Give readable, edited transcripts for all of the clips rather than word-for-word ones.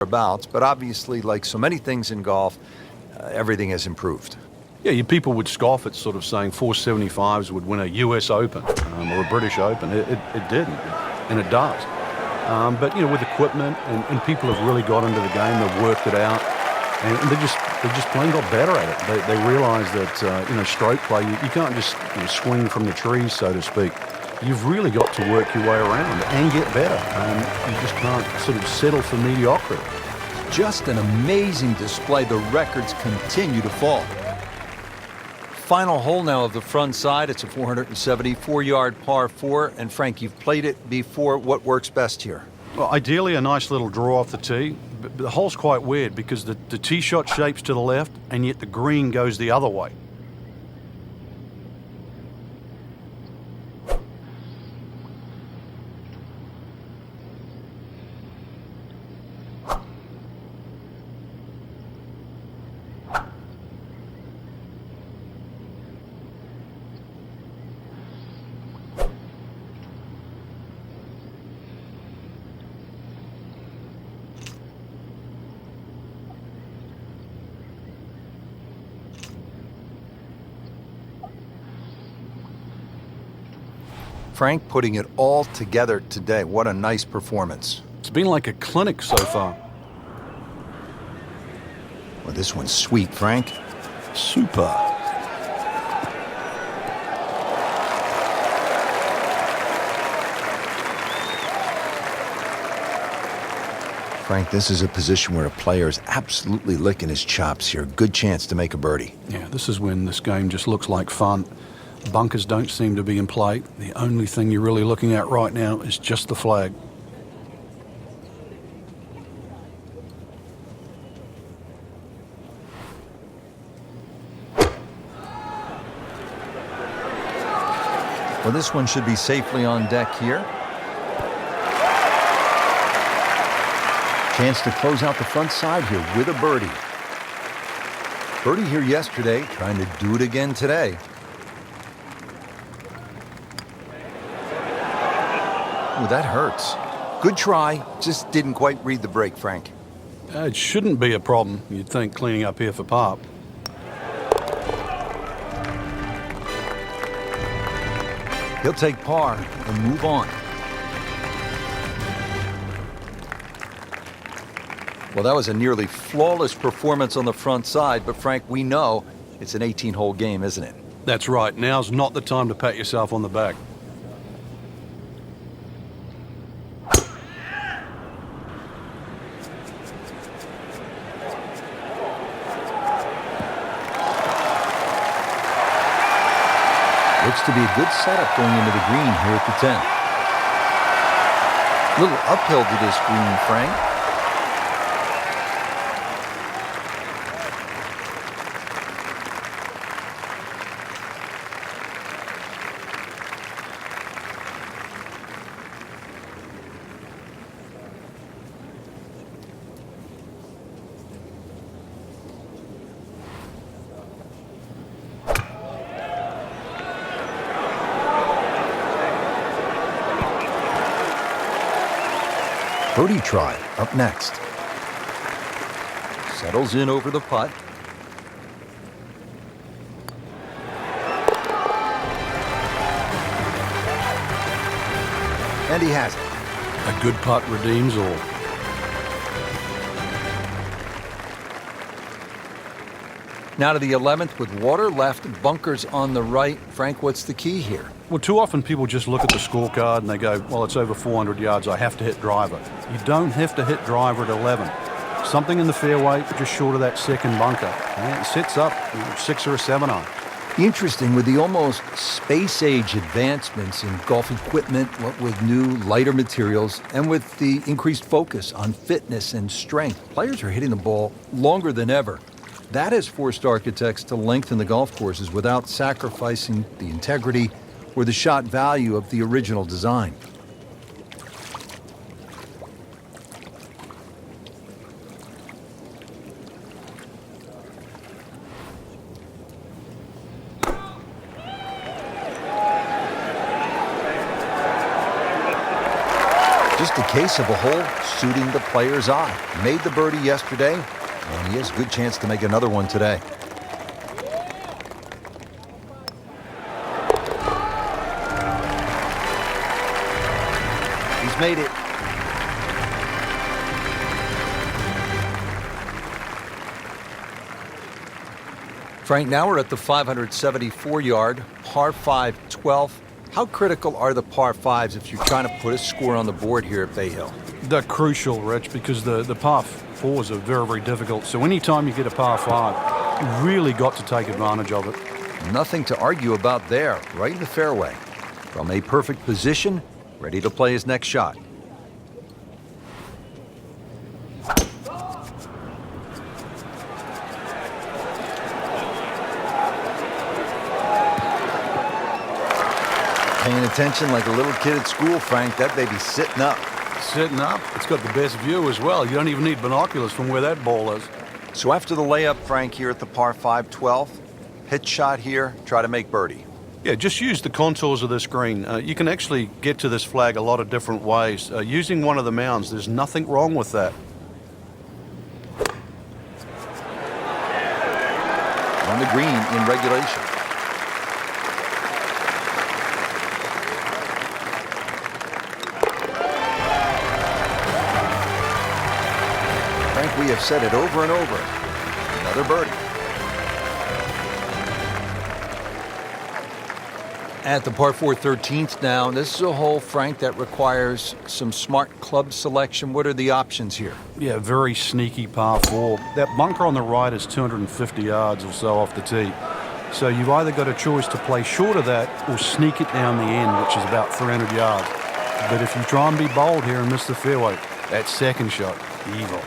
thereabouts, but obviously, like so many things in golf, everything has improved. Yeah, people would scoff at sort of saying 475s would win a US Open or a British Open. It didn't, and it does. But, with equipment and people have really got into the game, they've worked it out, and they just plain got better at it. They realise that, stroke play, you can't just swing from the trees, so to speak. You've really got to work your way around and get better. You just can't sort of settle for mediocrity. Just an amazing display. The records continue to fall. Final hole now of the front side. It's a 474-yard par 4. And Frank, you've played it before. What works best here? Well, ideally a nice little draw off the tee. But the hole's quite weird because the tee shot shapes to the left and yet the green goes the other way. Frank putting it all together today. What a nice performance. It's been like a clinic so far. Well, this one's sweet, Frank. Super. Frank, this is a position where a player is absolutely licking his chops here. Good chance to make a birdie. Yeah, this is when this game just looks like fun. Bunkers don't seem to be in play. The only thing you're really looking at right now is just the flag. Well, this one should be safely on deck here. Chance to close out the front side here with a birdie. Birdie here yesterday, trying to do it again today. Ooh, that hurts. Good try, just didn't quite read the break, Frank. It shouldn't be a problem, you'd think, cleaning up here for par. He'll take par and move on. Well, that was a nearly flawless performance on the front side, but Frank, we know it's an 18-hole game, isn't it? That's right. Now's not the time to pat yourself on the back. Looks to be a good setup going into the green here at the 10th. A little uphill to this green, Frank. Birdie try up next. Settles in over the putt. And he has it. A good putt redeems all. Now to the 11th with water left, bunkers on the right. Frank, what's the key here? Well, too often people just look at the scorecard and they go, well, it's over 400 yards, I have to hit driver. You don't have to hit driver at 11. Something in the fairway, just short of that second bunker. And it sets up 6 or a 7-iron. Interesting, with the almost space-age advancements in golf equipment, what with new, lighter materials, and with the increased focus on fitness and strength, players are hitting the ball longer than ever. That has forced architects to lengthen the golf courses without sacrificing the integrity or the shot value of the original design. Just a case of a hole suiting the player's eye. Made the birdie yesterday, and he has a good chance to make another one today. He's made it. Frank, now we're at the 574-yard, par 5 12th. How critical are the par 5s if you're trying to put a score on the board here at Bay Hill? They're crucial, Rich, because the par 4s are very, very difficult. So anytime you get a par 5, you've really got to take advantage of it. Nothing to argue about there, right in the fairway. From a perfect position, ready to play his next shot. Paying attention like a little kid at school, Frank. That baby's sitting up. Sitting up. It's got the best view as well. You don't even need binoculars from where that ball is. So after the layup, Frank, here at the par 5 12th, pitch shot here, try to make birdie. Yeah, just use the contours of this green. You can actually get to this flag a lot of different ways. Using one of the mounds, there's nothing wrong with that. On the green in regulation. Frank, we have said it over and over. Another birdie. At the par 4 13th now, this is a hole, Frank, that requires some smart club selection. What are the options here? Yeah, very sneaky par 4. That bunker on the right is 250 yards or so off the tee. So you've either got a choice to play short of that or sneak it down the end, which is about 300 yards. But if you try and be bold here and miss the fairway, that second shot, evil.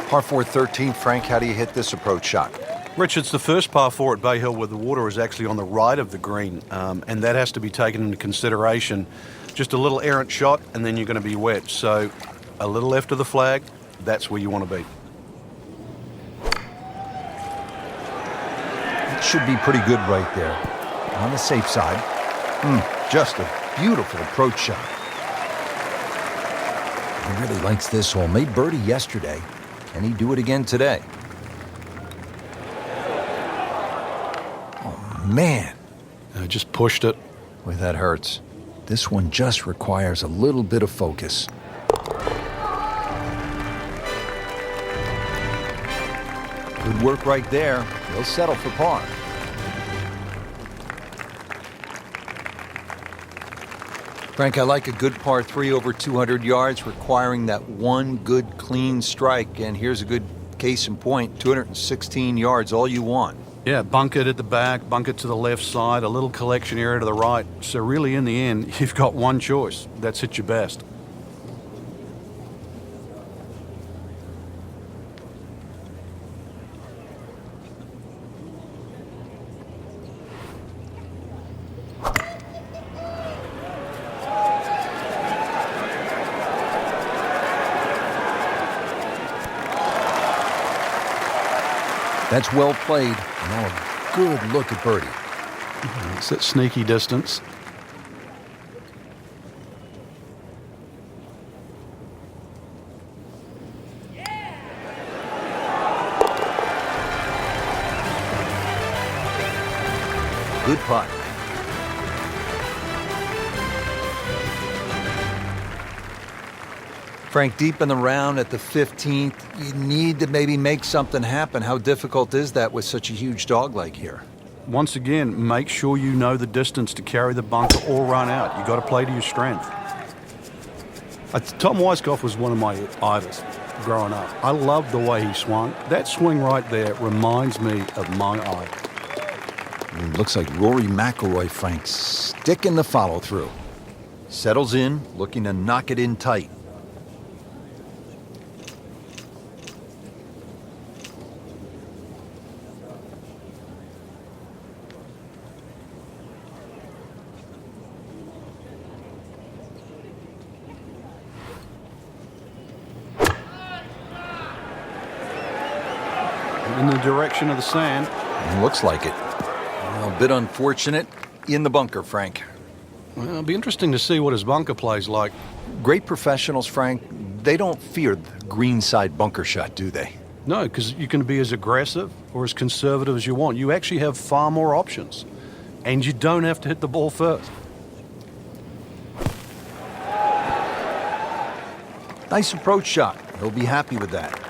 Par 4 13th, Frank, how do you hit this approach shot? Rich, it's the first par 4 at Bay Hill where the water is actually on the right of the green, and that has to be taken into consideration. Just a little errant shot, and then you're going to be wet. So a little left of the flag, that's where you want to be. It should be pretty good right there. On the safe side. Just a beautiful approach shot. He really likes this hole. Made birdie yesterday. Can he do it again today? Man, Just pushed it. boy, that hurts. This one just requires a little bit of focus. Good work right there. He'll settle for par. Frank, I like a good par 3 over 200 yards, requiring that one good clean strike. And here's a good case in point, 216 yards, all you want. Yeah, bunk it at the back, bunk it to the left side, a little collection area to the right. So really, in the end, you've got one choice. That's hit your best. That's well played. Now a good look at birdie. It's that sneaky distance. Good putt. Frank, deep in the round at the 15th, you need to maybe make something happen. How difficult is that with such a huge dog leg here? Once again, make sure you know the distance to carry the bunker or run out. You've got to play to your strength. Tom Weiskopf was one of my idols growing up. I loved the way he swung. That swing right there reminds me of my idol. Looks like Rory McIlroy, Frank, sticking the follow-through. Settles in, looking to knock it in tight. In the direction of the sand. Looks like it. Well, a bit unfortunate in the bunker, Frank. Well, it'll be interesting to see what his bunker plays like. Great professionals, Frank, they don't fear the greenside bunker shot, do they? No, because you can be as aggressive or as conservative as you want. You actually have far more options, and you don't have to hit the ball first. Nice approach shot. He'll be happy with that.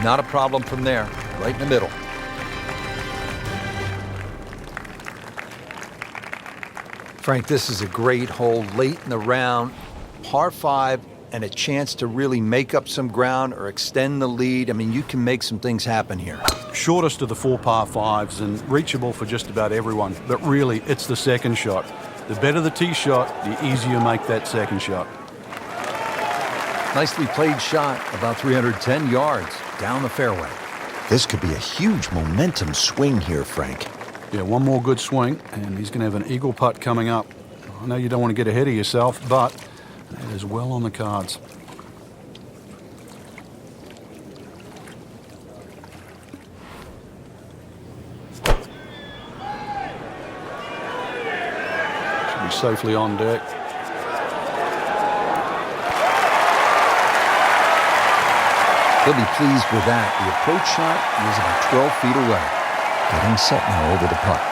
Not a problem from there, right in the middle. Frank, this is a great hole late in the round, par 5, and a chance to really make up some ground or extend the lead. I mean, you can make some things happen here. Shortest of the 4 par 5s and reachable for just about everyone, but really it's the second shot. The better the tee shot, the easier you make that second shot. Nicely played shot, about 310 yards down the fairway. This could be a huge momentum swing here, Frank. Yeah, one more good swing, and he's going to have an eagle putt coming up. I know you don't want to get ahead of yourself, but it is well on the cards. Should be safely on deck. He'll be pleased with that. The approach shot is about 12 feet away. Getting set now over the putt.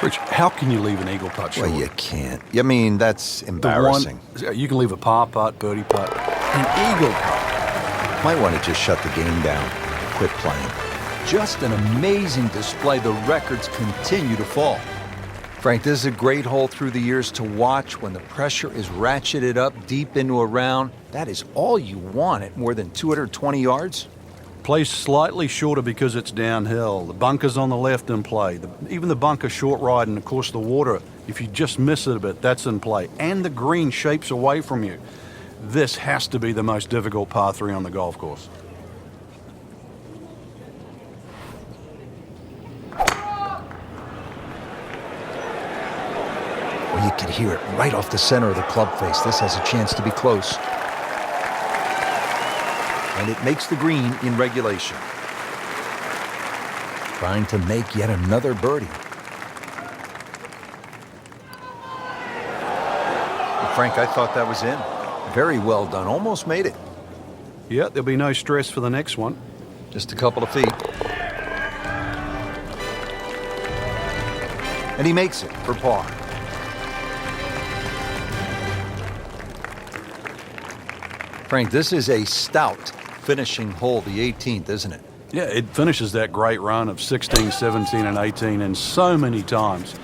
Rich, how can you leave an eagle putt short? Well, you can't. I mean, that's embarrassing. You can leave a par putt, birdie putt, an eagle putt. Might want to just shut the game down. Quit playing. Just an amazing display. The records continue to fall. Frank, this is a great hole through the years to watch when the pressure is ratcheted up deep into a round. That is all you want at more than 220 yards. Plays slightly shorter because it's downhill. The bunker's on the left in play. Even the bunker short ride, and of course the water, if you just miss it a bit, that's in play. And the green shapes away from you. This has to be the most difficult par 3 on the golf course. Well, you could hear it right off the center of the club face. This has a chance to be close. And it makes the green in regulation. Trying to make yet another birdie. Well, Frank, I thought that was in. Very well done. Almost made it. Yeah, there'll be no stress for the next one. Just a couple of feet. And he makes it for par. Frank, this is a stout finishing hole, the 18th, isn't it? Yeah, it finishes that great run of 16, 17, and 18, and so many times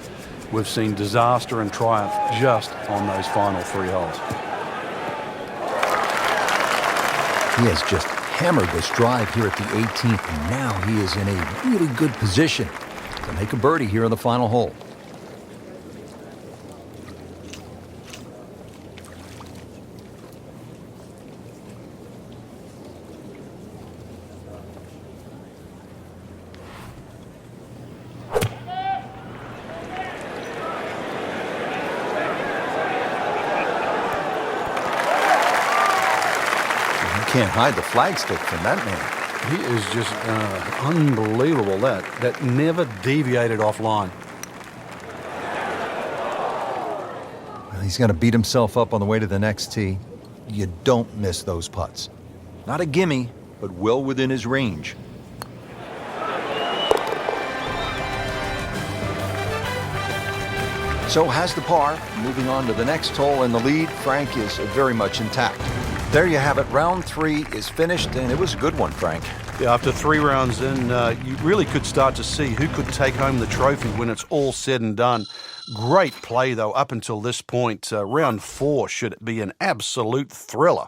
we've seen disaster and triumph just on those final 3 holes. He has just hammered this drive here at the 18th, and now he is in a really good position to make a birdie here on the final hole. Can't hide the flagstick from that man. He is just unbelievable. That never deviated offline. Well, he's going to beat himself up on the way to the next tee. You don't miss those putts. Not a gimme, but well within his range. So has the par. Moving on to the next hole, and the lead, Frank, is very much intact. There you have it. Round 3 is finished, and it was a good one, Frank. Yeah, after 3 rounds in, you really could start to see who could take home the trophy when it's all said and done. Great play, though, up until this point. Round 4 should be an absolute thriller.